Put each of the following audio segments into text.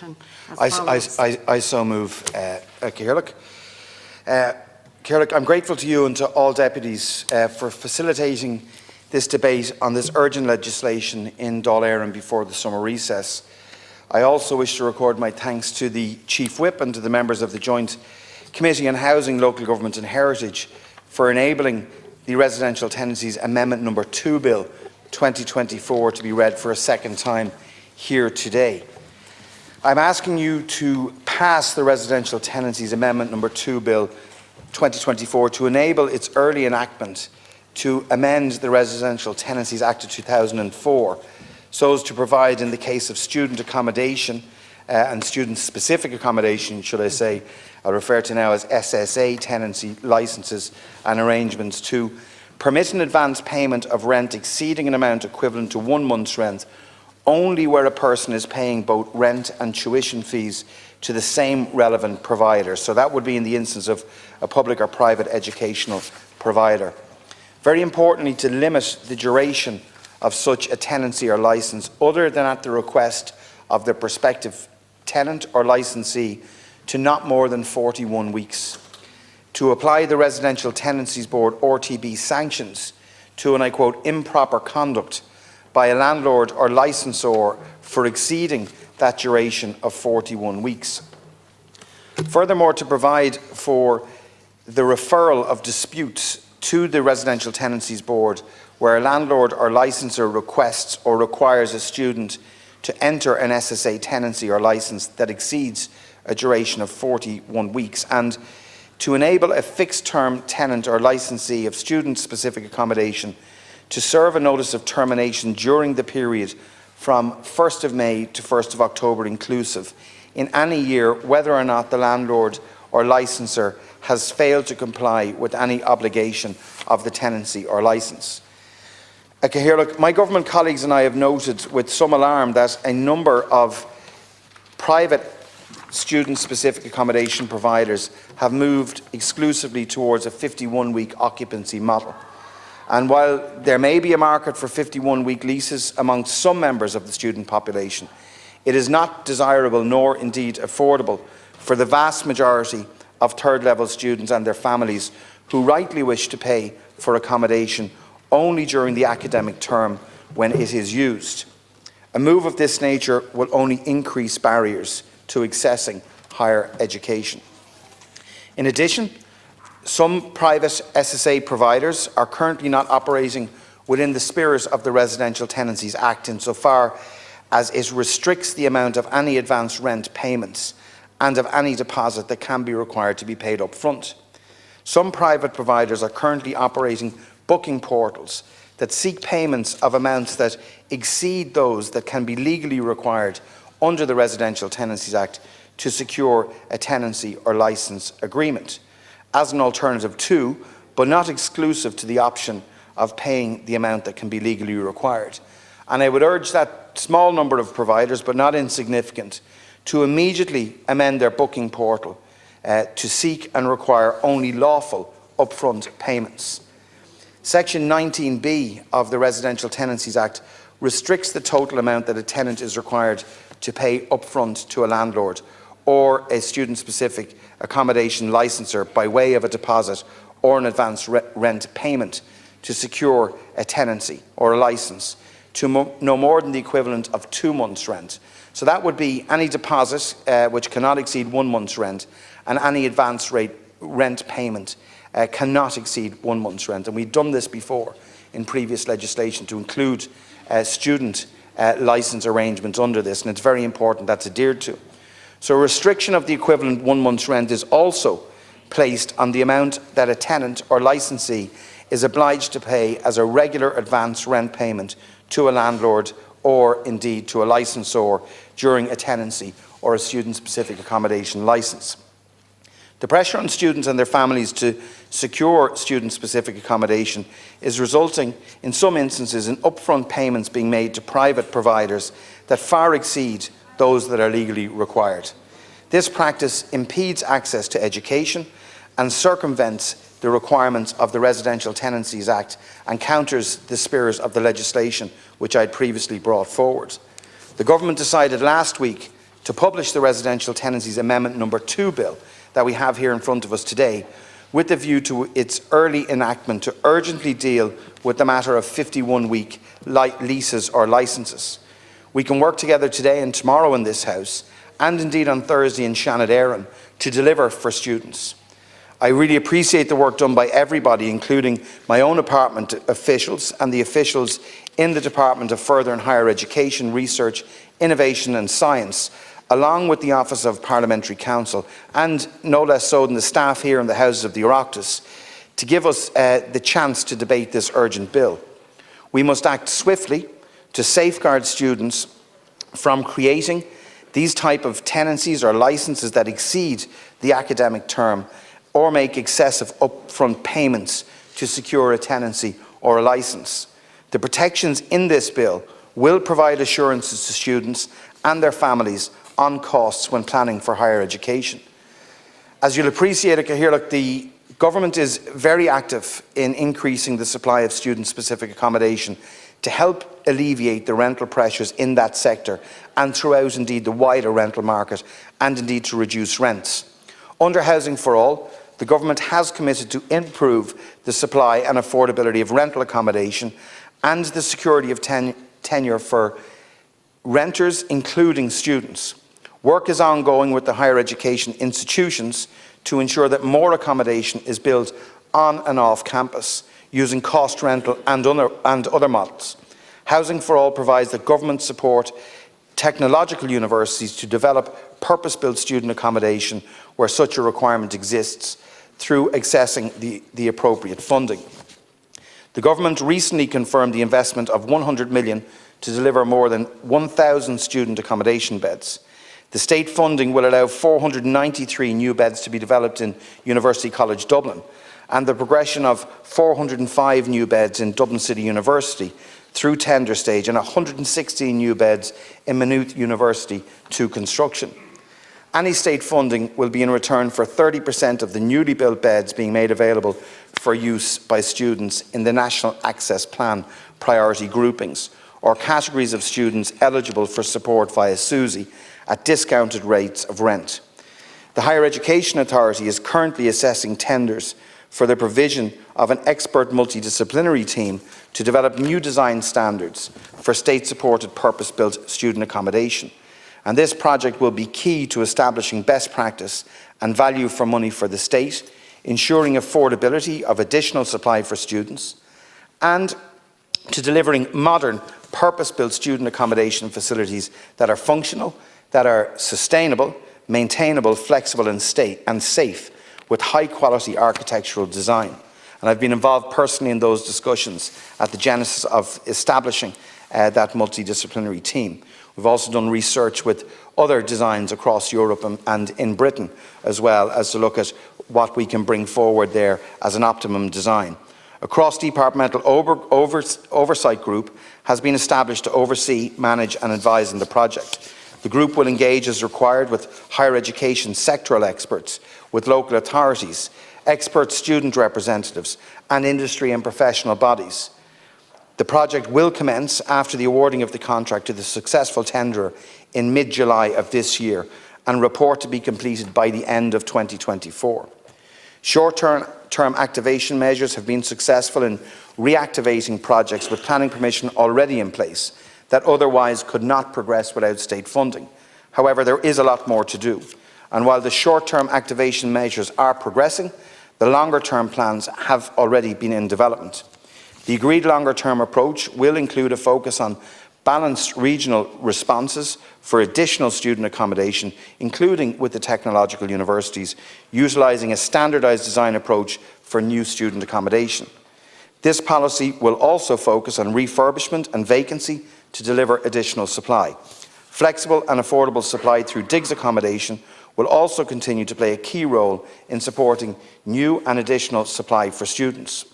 I so move, Cearlach. Cearlach, I'm grateful to you and to all deputies for facilitating this debate on this urgent legislation in Dáil Éireann before the summer recess. I also wish to record my thanks to the Chief Whip and to the members of the Joint Committee on Housing, Local Government and Heritage for enabling the Residential Tenancies Amendment No. 2 Bill 2024 to be read for a second time here today. I'm asking you to pass the Residential Tenancies Amendment No. 2 Bill 2024 to enable its early enactment to amend the Residential Tenancies Act of 2004 so as to provide, in the case of student accommodation and student-specific accommodation, should I say, I'll refer to now as SSA tenancy licences and arrangements, to permit an advance payment of rent exceeding an amount equivalent to 1 month's rent only where a person is paying both rent and tuition fees to the same relevant provider. So that would be in the instance of a public or private educational provider. Very importantly, to limit the duration of such a tenancy or licence other than at the request of the prospective tenant or licensee to not more than 41 weeks. To apply the Residential Tenancies Board RTB sanctions to, and I quote, improper conduct by a landlord or licensor for exceeding that duration of 41 weeks. Furthermore, to provide for the referral of disputes to the Residential Tenancies Board where a landlord or licensor requests or requires a student to enter an SSA tenancy or licence that exceeds a duration of 41 weeks, and to enable a fixed-term tenant or licensee of student-specific accommodation to serve a notice of termination during the period from 1st of May to 1st of October inclusive in any year, whether or not the landlord or licensor has failed to comply with any obligation of the tenancy or licence. My government colleagues and I have noted with some alarm that a number of private student-specific accommodation providers have moved exclusively towards a 51-week occupancy model. And while there may be a market for 51-week leases amongst some members of the student population, it is not desirable nor indeed affordable for the vast majority of third-level students and their families who rightly wish to pay for accommodation only during the academic term when it is used. A move of this nature will only increase barriers to accessing higher education. In addition, some private SSA providers are currently not operating within the spirit of the Residential Tenancies Act insofar as it restricts the amount of any advance rent payments and of any deposit that can be required to be paid up front. Some private providers are currently operating booking portals that seek payments of amounts that exceed those that can be legally required under the Residential Tenancies Act to secure a tenancy or licence agreement, as an alternative to, but not exclusive to, the option of paying the amount that can be legally required. And I would urge that small number of providers, but not insignificant, to immediately amend their booking portal to seek and require only lawful upfront payments. Section 19B of the Residential Tenancies Act restricts the total amount that a tenant is required to pay upfront to a landlord or a student-specific accommodation licensor by way of a deposit or an advance rent payment to secure a tenancy or a licence to no more than the equivalent of 2 months' rent. So that would be any deposit which cannot exceed 1 month's rent, and any advance rent payment cannot exceed 1 month's rent. And we've done this before in previous legislation to include student licence arrangements under this, and it's very important that's adhered to. So a restriction of the equivalent 1 month's rent is also placed on the amount that a tenant or licensee is obliged to pay as a regular advance rent payment to a landlord or indeed to a licensor during a tenancy or a student-specific accommodation licence. The pressure on students and their families to secure student-specific accommodation is resulting, in some instances, in upfront payments being made to private providers that far exceed those that are legally required. This practice impedes access to education and circumvents the requirements of the Residential Tenancies Act and counters the spirit of the legislation which I had previously brought forward. The Government decided last week to publish the Residential Tenancies Amendment No. 2 bill that we have here in front of us today, with a view to its early enactment to urgently deal with the matter of 51-week leases or licences. We can work together today and tomorrow in this House, and indeed on Thursday in Shannon, to deliver for students. I really appreciate the work done by everybody, including my own department officials and the officials in the Department of Further and Higher Education, Research, Innovation and Science, along with the Office of Parliamentary Counsel, and no less so than the staff here in the Houses of the Oireachtas, to give us the chance to debate this urgent bill. We must act swiftly to safeguard students from creating these type of tenancies or licences that exceed the academic term or make excessive upfront payments to secure a tenancy or a licence. The protections in this bill will provide assurances to students and their families on costs when planning for higher education. As you'll appreciate, the Government is very active in increasing the supply of student-specific accommodation to help alleviate the rental pressures in that sector and throughout indeed the wider rental market, and indeed to reduce rents. Under Housing for All, the Government has committed to improve the supply and affordability of rental accommodation and the security of tenure for renters, including students. Work is ongoing with the higher education institutions to ensure that more accommodation is built on and off campus using cost rental and other models. Housing for All provides the government support technological universities to develop purpose-built student accommodation where such a requirement exists through accessing the appropriate funding. The Government recently confirmed the investment of 100 million to deliver more than 1,000 student accommodation beds. The state funding will allow 493 new beds to be developed in University College Dublin, and the progression of 405 new beds in Dublin City University through tender stage and 116 new beds in Maynooth University to construction. Any state funding will be in return for 30% of the newly built beds being made available for use by students in the National Access Plan priority groupings, or categories of students eligible for support via SUSI at discounted rates of rent. The Higher Education Authority is currently assessing tenders for the provision of an expert multidisciplinary team to develop new design standards for state-supported purpose-built student accommodation. And this project will be key to establishing best practice and value for money for the state, ensuring affordability of additional supply for students, and to delivering modern, purpose-built student accommodation facilities that are functional, that are sustainable, maintainable, flexible and safe, with high-quality architectural design. And I've been involved personally in those discussions at the genesis of establishing that multidisciplinary team. We've also done research with other designs across Europe and in Britain, as well as to look at what we can bring forward there as an optimum design. A cross-departmental oversight group has been established to oversee, manage and advise on the project. The group will engage as required with higher education sectoral experts, with local authorities, expert student representatives and industry and professional bodies. The project will commence after the awarding of the contract to the successful tenderer in mid-July of this year and report to be completed by the end of 2024. Short-term activation measures have been successful in reactivating projects with planning permission already in place that otherwise could not progress without state funding. However, there is a lot more to do. And while the short-term activation measures are progressing, the longer-term plans have already been in development. The agreed longer-term approach will include a focus on balanced regional responses for additional student accommodation, including with the technological universities, utilising a standardised design approach for new student accommodation. This policy will also focus on refurbishment and vacancy to deliver additional supply. Flexible and affordable supply through digs accommodation will also continue to play a key role in supporting new and additional supply for students.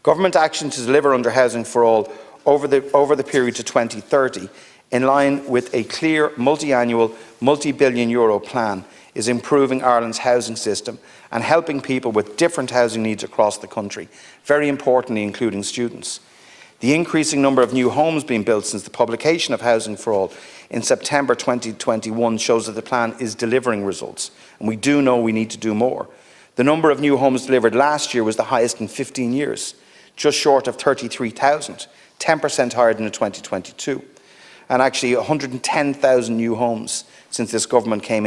Government action to deliver under Housing for All over the period to 2030, in line with a clear multi-annual, multi-billion euro plan, is improving Ireland's housing system and helping people with different housing needs across the country, very importantly including students. The increasing number of new homes being built since the publication of Housing for All in September 2021 shows that the plan is delivering results, and we do know we need to do more. The number of new homes delivered last year was the highest in 15 years, just short of 33,000, 10% higher than in 2022, and actually 110,000 new homes since this government came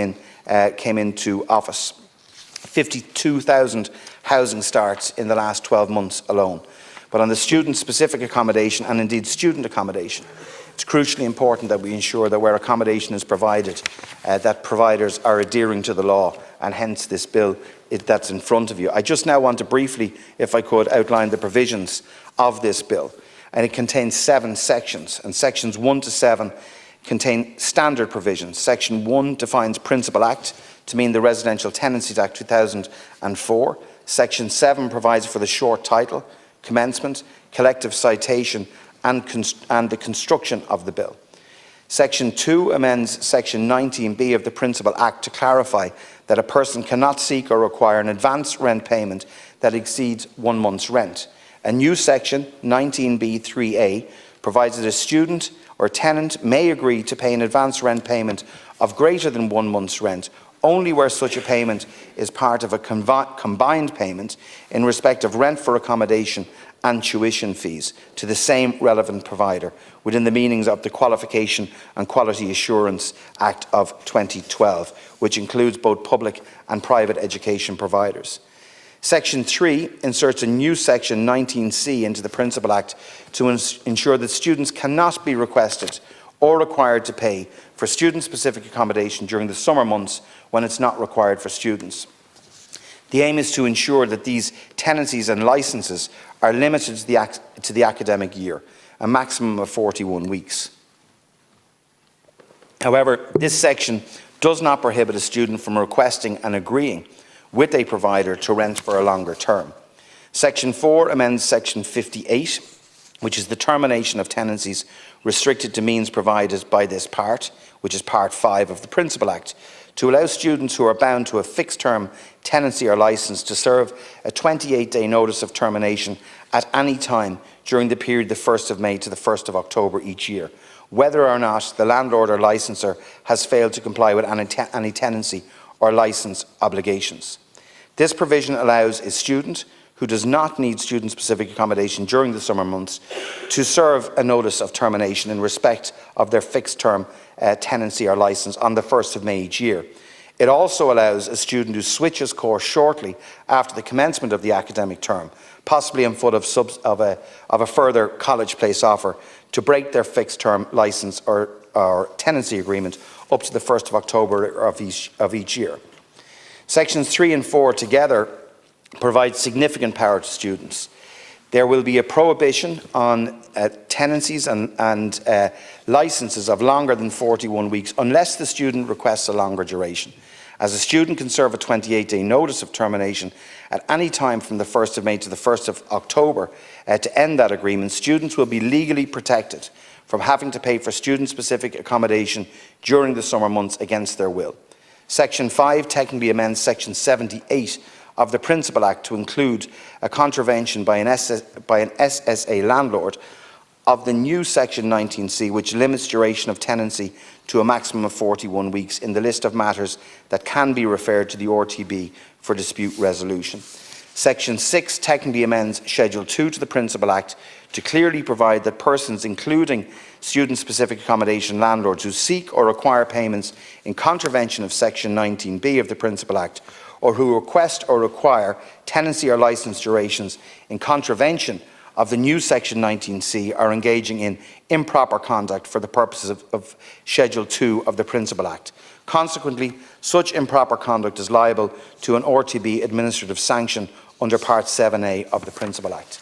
into office. 52,000 housing starts in the last 12 months alone. But on the student-specific accommodation, and indeed student accommodation, it's crucially important that we ensure that where accommodation is provided, that providers are adhering to the law, and hence this bill that's in front of you. I just now want to briefly, if I could, outline the provisions of this bill. And it contains 7 sections, and sections 1 to 7 contain standard provisions. Section 1 defines Principal Act to mean the Residential Tenancies Act 2004. Section 7 provides for the short title, commencement, collective citation and the construction of the bill. Section 2 amends Section 19B of the Principal Act to clarify that a person cannot seek or require an advance rent payment that exceeds 1 month's rent. A new section, 19B3A, provides that a student or tenant may agree to pay an advance rent payment of greater than 1 month's rent only where such a payment is part of a combined payment in respect of rent for accommodation and tuition fees to the same relevant provider within the meanings of the Qualification and Quality Assurance Act of 2012, which includes both public and private education providers. Section 3 inserts a new section 19C into the Principal Act to ensure that students cannot be requested or required to pay for student-specific accommodation during the summer months when it's not required for students. The aim is to ensure that these tenancies and licences are limited to the academic year, a maximum of 41 weeks. However, this section does not prohibit a student from requesting and agreeing with a provider to rent for a longer term. Section 4 amends Section 58, which is the termination of tenancies restricted to means provided by this part, which is Part 5 of the Principal Act, to allow students who are bound to a fixed-term tenancy or licence to serve a 28-day notice of termination at any time during the period the 1st of May to the 1st of October each year, whether or not the landlord or licenser has failed to comply with any tenancy or licence obligations. This provision allows a student who does not need student-specific accommodation during the summer months to serve a notice of termination in respect of their fixed-term tenancy or licence on the 1st of May each year. It also allows a student who switches course shortly after the commencement of the academic term, possibly on foot of a further college place offer, to break their fixed-term licence or tenancy agreement up to the 1st of October of each year. Sections 3 and 4 together provide significant power to students. There will be a prohibition on tenancies and licences of longer than 41 weeks unless the student requests a longer duration, as a student can serve a 28-day notice of termination at any time from the 1st of May to the 1st of October to end that agreement. Students will be legally protected from having to pay for student-specific accommodation during the summer months against their will. Section 5 technically amends Section 78 of the Principal Act to include a contravention by an SSA landlord of the new Section 19C, which limits duration of tenancy to a maximum of 41 weeks in the list of matters that can be referred to the RTB for dispute resolution. Section 6 technically amends Schedule 2 to the Principal Act to clearly provide that persons, including student-specific accommodation landlords who seek or require payments in contravention of Section 19B of the Principal Act, or who request or require tenancy or licence durations in contravention of the new Section 19C, are engaging in improper conduct for the purposes of Schedule 2 of the Principal Act. Consequently, such improper conduct is liable to an RTB administrative sanction under Part 7A of the Principal Act.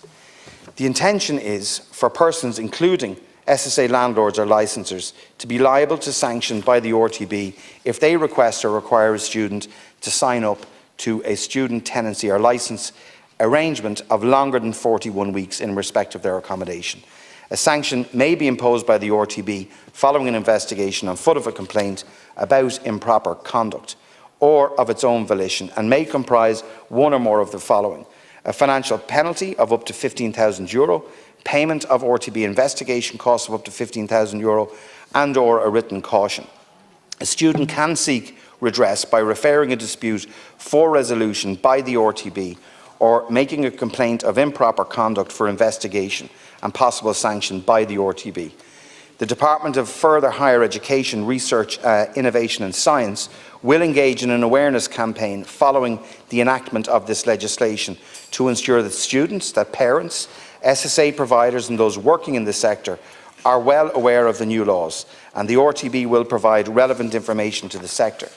The intention is for persons, including SSA landlords or licensors, to be liable to sanction by the RTB if they request or require a student to sign up to a student tenancy or licence arrangement of longer than 41 weeks in respect of their accommodation. A sanction may be imposed by the RTB following an investigation on foot of a complaint about improper conduct or of its own volition, and may comprise one or more of the following: a financial penalty of up to €15,000, payment of RTB investigation costs of up to €15,000 and/or a written caution. A student can seek redress by referring a dispute for resolution by the RTB or making a complaint of improper conduct for investigation and possible sanction by the RTB. The Department of Further Higher Education, Research, Innovation and Science will engage in an awareness campaign following the enactment of this legislation to ensure that students, that parents, SSA providers and those working in the sector are well aware of the new laws, and the RTB will provide relevant information to the sector.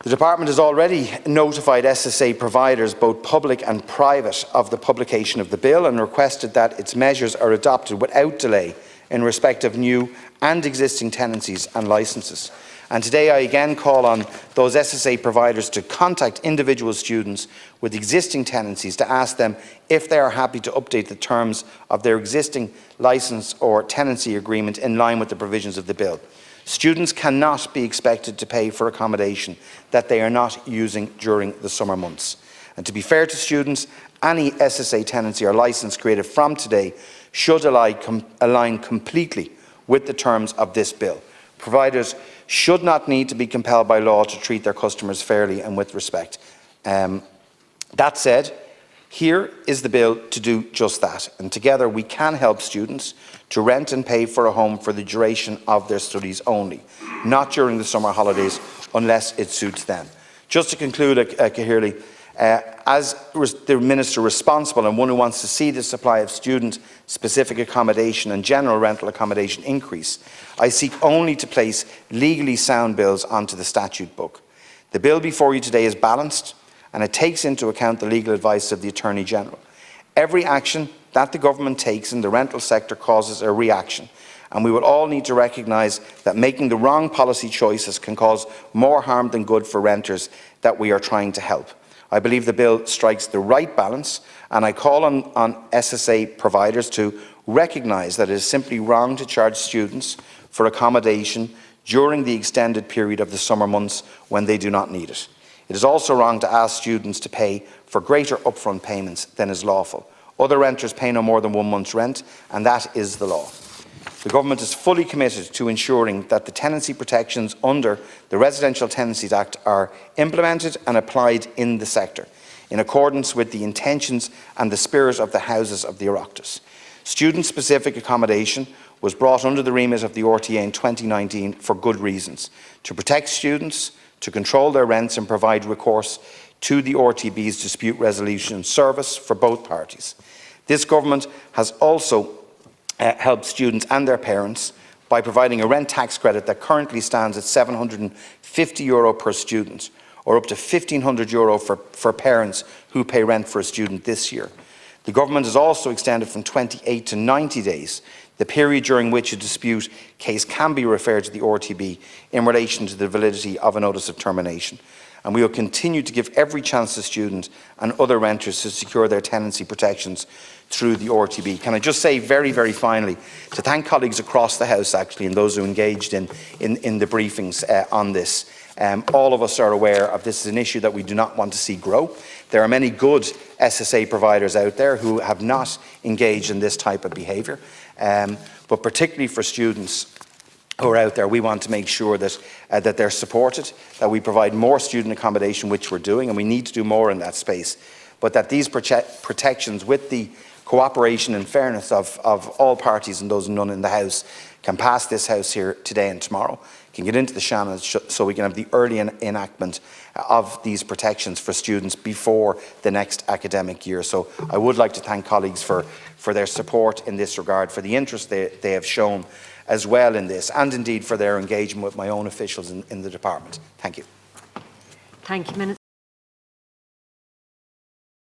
The Department has already notified SSA providers, both public and private, of the publication of the bill and requested that its measures are adopted without delay in respect of new and existing tenancies and licences. And today I again call on those SSA providers to contact individual students with existing tenancies to ask them if they are happy to update the terms of their existing licence or tenancy agreement in line with the provisions of the bill. Students cannot be expected to pay for accommodation that they are not using during the summer months. And to be fair to students, any SSA tenancy or licence created from today should align completely with the terms of this bill. Providers should not need to be compelled by law to treat their customers fairly and with respect. That said, here is the bill to do just that, and together we can help students to rent and pay for a home for the duration of their studies only, not during the summer holidays unless it suits them. Just to conclude, Cahirley, as the Minister responsible and one who wants to see the supply of student-specific accommodation and general rental accommodation increase, I seek only to place legally sound bills onto the statute book. The bill before you today is balanced and it takes into account the legal advice of the Attorney-General. Every action that the government takes in the rental sector causes a reaction, and we will all need to recognise that making the wrong policy choices can cause more harm than good for renters that we are trying to help. I believe the bill strikes the right balance, and I call on SSA providers to recognise that it is simply wrong to charge students for accommodation during the extended period of the summer months when they do not need it. It is also wrong to ask students to pay for greater upfront payments than is lawful. Other renters pay no more than 1 month's rent, and that is the law. The Government is fully committed to ensuring that the tenancy protections under the Residential Tenancies Act are implemented and applied in the sector, in accordance with the intentions and the spirit of the Houses of the Oireachtas. Student-specific accommodation was brought under the remit of the RTA in 2019 for good reasons: to protect students, to control their rents and provide recourse to the RTB's dispute resolution service for both parties. This Government has also helped students and their parents by providing a rent tax credit that currently stands at €750 per student, or up to €1,500 for parents who pay rent for a student this year. The Government has also extended from 28 to 90 days the period during which a dispute case can be referred to the RTB in relation to the validity of a notice of termination. And we will continue to give every chance to students and other renters to secure their tenancy protections through the RTB. Can I just say very, very finally, to thank colleagues across the House actually and those who engaged in the briefings on this. All of us are aware of this is an issue that we do not want to see grow. There are many good SSA providers out there who have not engaged in this type of behaviour, but particularly for students who are out there, we want to make sure that they're supported, that we provide more student accommodation, which we're doing, and we need to do more in that space, but that these protections, with the cooperation and fairness of all parties and those none in the House, can pass this House here today and tomorrow, can get into the channels so we can have the early enactment of these protections for students before the next academic year. So I would like to thank colleagues for their support in this regard, for the interest they have shown as well in this, and indeed for their engagement with my own officials in the department. Thank you. Thank you, Minister.